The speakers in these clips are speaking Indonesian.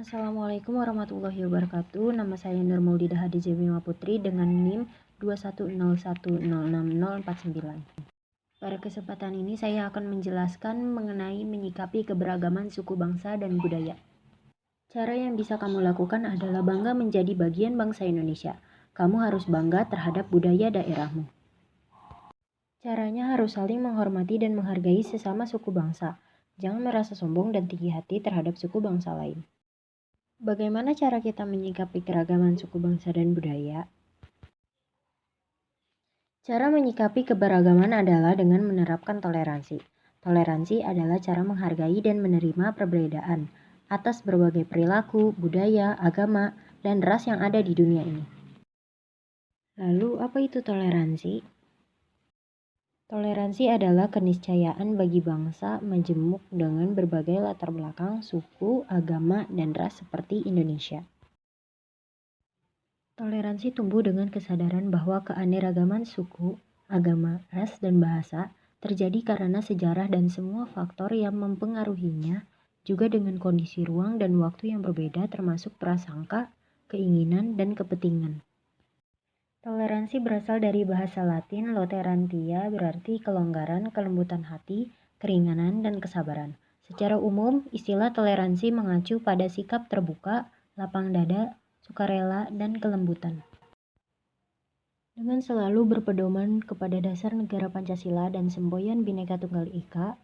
Assalamualaikum warahmatullahi wabarakatuh. Nama saya Nur Maulidah Hadijah Bima Putri dengan NIM 210106049. Pada kesempatan ini saya akan menjelaskan mengenai menyikapi keberagaman suku bangsa dan budaya. Cara yang bisa kamu lakukan adalah bangga menjadi bagian bangsa Indonesia. Kamu harus bangga terhadap budaya daerahmu. Caranya harus saling menghormati dan menghargai sesama suku bangsa. Jangan merasa sombong dan tinggi hati terhadap suku bangsa lain. Bagaimana cara kita menyikapi keragaman suku bangsa dan budaya? Cara menyikapi keberagaman adalah dengan menerapkan toleransi. Toleransi adalah cara menghargai dan menerima perbedaan atas berbagai perilaku, budaya, agama, dan ras yang ada di dunia ini. Lalu, apa itu toleransi? Toleransi adalah keniscayaan bagi bangsa majemuk dengan berbagai latar belakang, suku, agama, dan ras seperti Indonesia. Toleransi tumbuh dengan kesadaran bahwa keanekaragaman suku, agama, ras, dan bahasa terjadi karena sejarah dan semua faktor yang mempengaruhinya, juga dengan kondisi ruang dan waktu yang berbeda termasuk prasangka, keinginan, dan kepentingan. Toleransi berasal dari bahasa Latin loterantia, berarti kelonggaran, kelembutan hati, keringanan, dan kesabaran. Secara umum, istilah toleransi mengacu pada sikap terbuka, lapang dada, sukarela, dan kelembutan. Dengan selalu berpedoman kepada dasar negara Pancasila dan semboyan Bhinneka Tunggal Ika,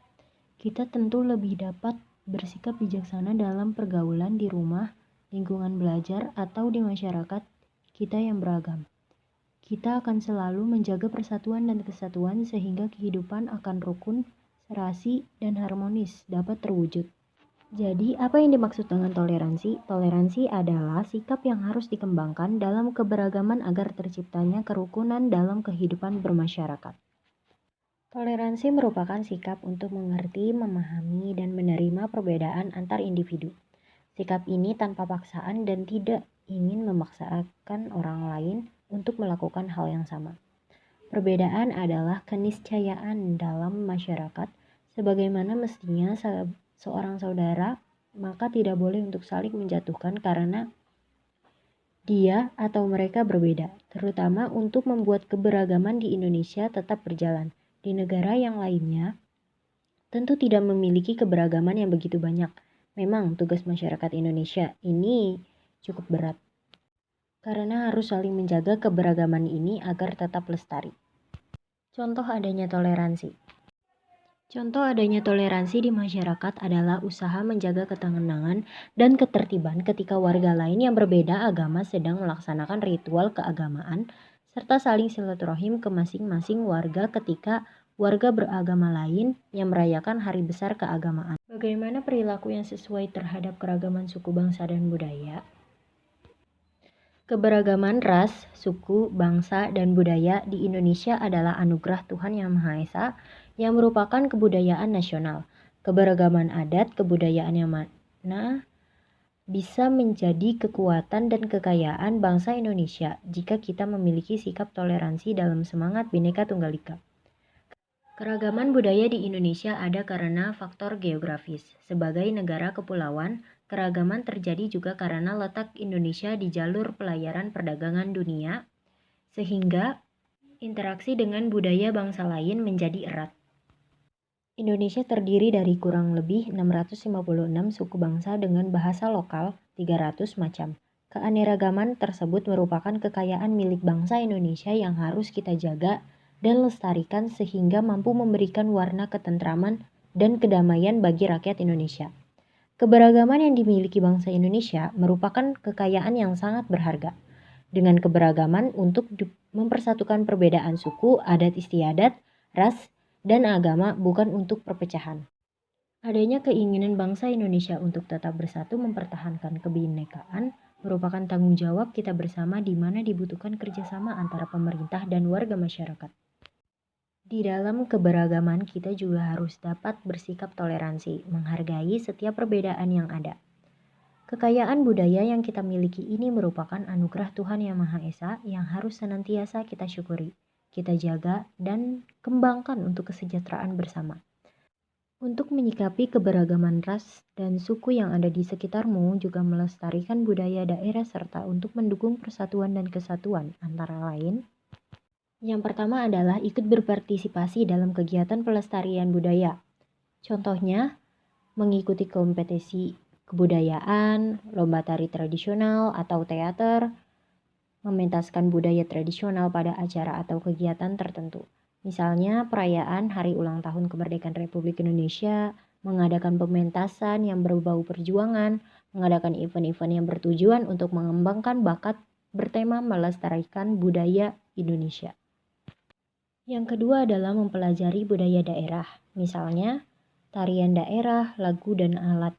kita tentu lebih dapat bersikap bijaksana dalam pergaulan di rumah, lingkungan belajar, atau di masyarakat kita yang beragam. Kita akan selalu menjaga persatuan dan kesatuan sehingga kehidupan akan rukun, serasi, dan harmonis dapat terwujud. Jadi, apa yang dimaksud dengan toleransi? Toleransi adalah sikap yang harus dikembangkan dalam keberagaman agar terciptanya kerukunan dalam kehidupan bermasyarakat. Toleransi merupakan sikap untuk mengerti, memahami, dan menerima perbedaan antar individu. Sikap ini tanpa paksaan dan tidak ingin memaksakan orang lain untuk melakukan hal yang sama. Perbedaan adalah keniscayaan dalam masyarakat, sebagaimana mestinya seorang saudara, maka tidak boleh untuk saling menjatuhkan karena dia atau mereka berbeda, terutama untuk membuat keberagaman di Indonesia tetap berjalan. Di negara yang lainnya, tentu tidak memiliki keberagaman yang begitu banyak. Memang tugas masyarakat Indonesia ini cukup berat, karena harus saling menjaga keberagaman ini agar tetap lestari. Contoh adanya toleransi. Contoh adanya toleransi di masyarakat adalah usaha menjaga ketenangan dan ketertiban ketika warga lain yang berbeda agama sedang melaksanakan ritual keagamaan, serta saling silaturahim ke masing-masing warga ketika warga beragama lain yang merayakan hari besar keagamaan. Bagaimana perilaku yang sesuai terhadap keragaman suku bangsa dan budaya? Keberagaman ras, suku, bangsa, dan budaya di Indonesia adalah anugerah Tuhan Yang Maha Esa yang merupakan kebudayaan nasional. Keberagaman adat, kebudayaan yang mana bisa menjadi kekuatan dan kekayaan bangsa Indonesia jika kita memiliki sikap toleransi dalam semangat Bhinneka Tunggal Ika. Keragaman budaya di Indonesia ada karena faktor geografis. Sebagai negara kepulauan, keragaman terjadi juga karena letak Indonesia di jalur pelayaran perdagangan dunia, sehingga interaksi dengan budaya bangsa lain menjadi erat. Indonesia terdiri dari kurang lebih 656 suku bangsa dengan bahasa lokal 300 macam. Keanekaragaman tersebut merupakan kekayaan milik bangsa Indonesia yang harus kita jaga dan lestarikan sehingga mampu memberikan warna ketentraman dan kedamaian bagi rakyat Indonesia. Keberagaman yang dimiliki bangsa Indonesia merupakan kekayaan yang sangat berharga. Dengan keberagaman untuk mempersatukan perbedaan suku, adat istiadat, ras, dan agama bukan untuk perpecahan. Adanya keinginan bangsa Indonesia untuk tetap bersatu mempertahankan kebinekaan merupakan tanggung jawab kita bersama di mana dibutuhkan kerjasama antara pemerintah dan warga masyarakat. Di dalam keberagaman kita juga harus dapat bersikap toleransi, menghargai setiap perbedaan yang ada. Kekayaan budaya yang kita miliki ini merupakan anugerah Tuhan Yang Maha Esa yang harus senantiasa kita syukuri, kita jaga, dan kembangkan untuk kesejahteraan bersama. Untuk menyikapi keberagaman ras dan suku yang ada di sekitarmu, juga melestarikan budaya daerah serta untuk mendukung persatuan dan kesatuan antara lain. Yang pertama adalah ikut berpartisipasi dalam kegiatan pelestarian budaya. Contohnya, mengikuti kompetisi kebudayaan, lomba tari tradisional atau teater, mementaskan budaya tradisional pada acara atau kegiatan tertentu. Misalnya perayaan Hari Ulang Tahun Kemerdekaan Republik Indonesia, mengadakan pementasan yang berbau perjuangan, mengadakan event-event yang bertujuan untuk mengembangkan bakat bertema melestarikan budaya Indonesia. Yang kedua adalah mempelajari budaya daerah, misalnya tarian daerah, lagu dan alat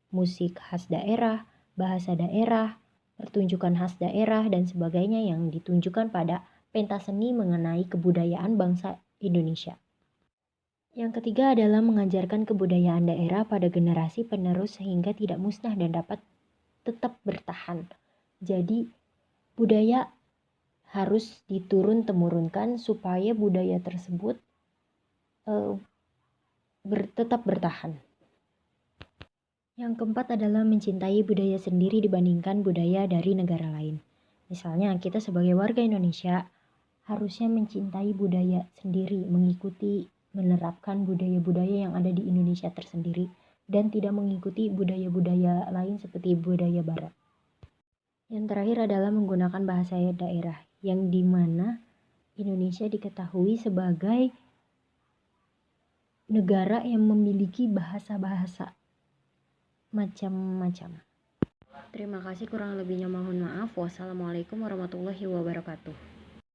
musik khas daerah, bahasa daerah, pertunjukan khas daerah, dan sebagainya yang ditunjukkan pada pentas seni mengenai kebudayaan bangsa Indonesia. Yang ketiga adalah mengajarkan kebudayaan daerah pada generasi penerus sehingga tidak musnah dan dapat tetap bertahan. Jadi budaya harus diturun-temurunkan supaya budaya tersebut tetap bertahan. Yang keempat adalah mencintai budaya sendiri dibandingkan budaya dari negara lain. Misalnya kita sebagai warga Indonesia harusnya mencintai budaya sendiri, mengikuti, menerapkan budaya-budaya yang ada di Indonesia tersendiri dan tidak mengikuti budaya-budaya lain seperti budaya barat. Yang terakhir adalah menggunakan bahasa daerah, yang dimana Indonesia diketahui sebagai negara yang memiliki bahasa-bahasa macam-macam. Terima kasih, kurang lebihnya mohon maaf. Wassalamualaikum warahmatullahi wabarakatuh.